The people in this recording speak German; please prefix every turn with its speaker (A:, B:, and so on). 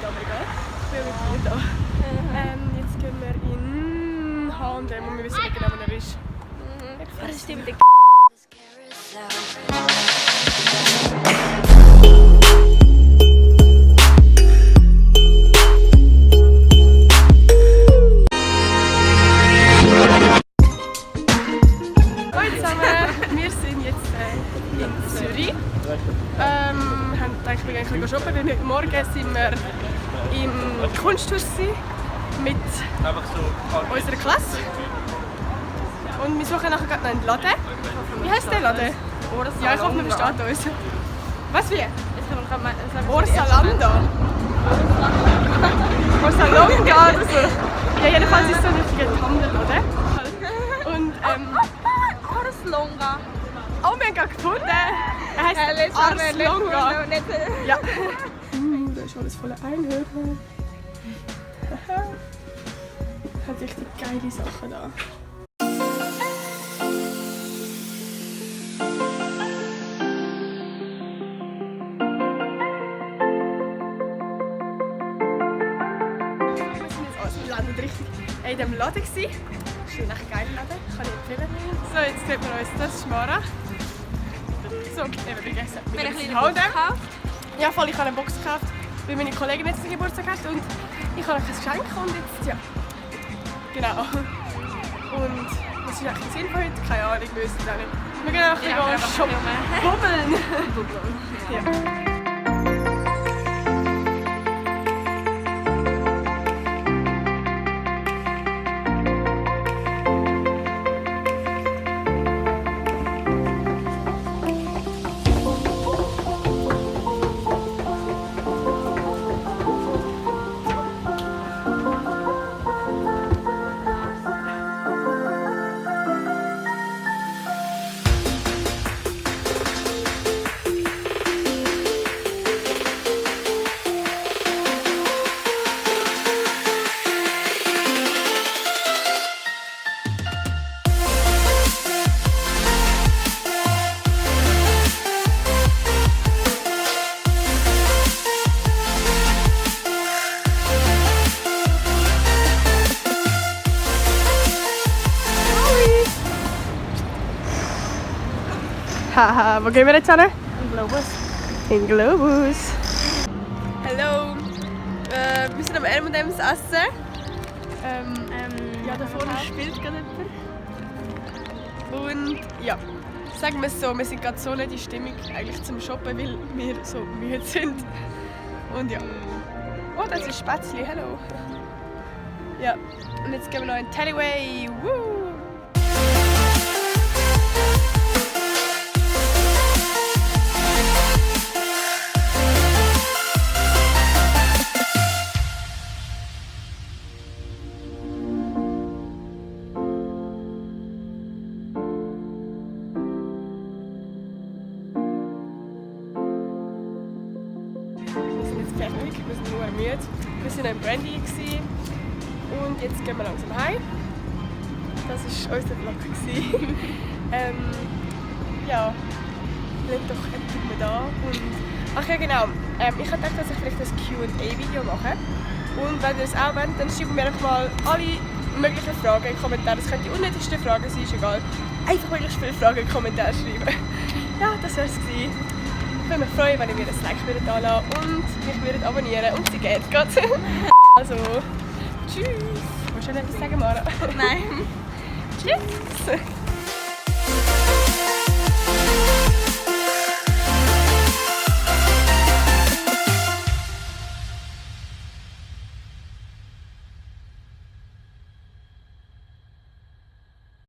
A: da, aber egal. Ich bin mit mir da. Jetzt gehen wir in H&M und wir wissen nicht genau, wo er ist.
B: Das stimmt.
A: Hallo zusammen, wir sind jetzt in Zürich. Wir haben gedacht, wir gehen ein bisschen shoppen, weil heute Morgen sind wir im Kunsthaus mit unserer Klasse. Und wir suchen nachher gerade noch einen Laden. Wie heisst der Laden? Ja, ich hoffe, man versteht uns. Was wie? Orsalanda. Orsalonga oder so. Ja, jedenfalls ist es so ein richtiger Handel, oder? Und
B: Orsalonga.
A: oh, wir haben gerade gefunden. Er heisst Arslonga. Ja. Da ist alles voller Einhörner. Hat richtig geile Sachen da. Richtig in diesem Laden gsi. Das ist ein echt geiler Laden, kann ich empfehlen. So, jetzt sieht man uns, das ist Mara. So, eben vergessen.
B: Wir haben eine Box gekauft.
A: Ja, voll, ich habe eine Box gekauft, weil meine Kollegin jetzt den Geburtstag hat und ich habe ein Geschenk und jetzt, ja. Genau. Und was ist eigentlich der Sinn von heute? Keine Ahnung, wir wissen es auch nicht. Wir gehen einfach ein bisschen shoppen. Bubbeln. Ja. Haha, wo gehen wir jetzt hin?
B: In Globus.
A: In Globus. Hallo. Wir sind am M&M's essen. Ja, da vorne spielt gerade jemand. Und ja, sagen wir es so, wir sind gerade so nicht in Stimmung eigentlich zum Shoppen, weil wir so müde sind. Und ja. Oh, das ist Spätzli, hallo. Ja, und jetzt gehen wir noch in Tallyway. Woo! Fertig, wir sind nur müde. Wir waren in Brandy und jetzt gehen wir langsam heim. Das war unser Vlog. Ja, bleibt doch endlich mal da. Und ach ja genau, ich habe gedacht, dass ich vielleicht ein Q&A-Video mache. Und wenn ihr es auch wollt, dann schreibt mir einfach mal alle möglichen Fragen in die Kommentare. Das können die unnötigsten Fragen sein, ist egal. Einfach möglichst viele Fragen in die Kommentare schreiben. Ja, das war es. Ich würde mich freuen, wenn ihr mir ein Like da lasst und mich abonnieren und sie geht gerade. Also, tschüss. Willst du noch etwas sagen, Mara?
B: Nein.
A: Tschüss.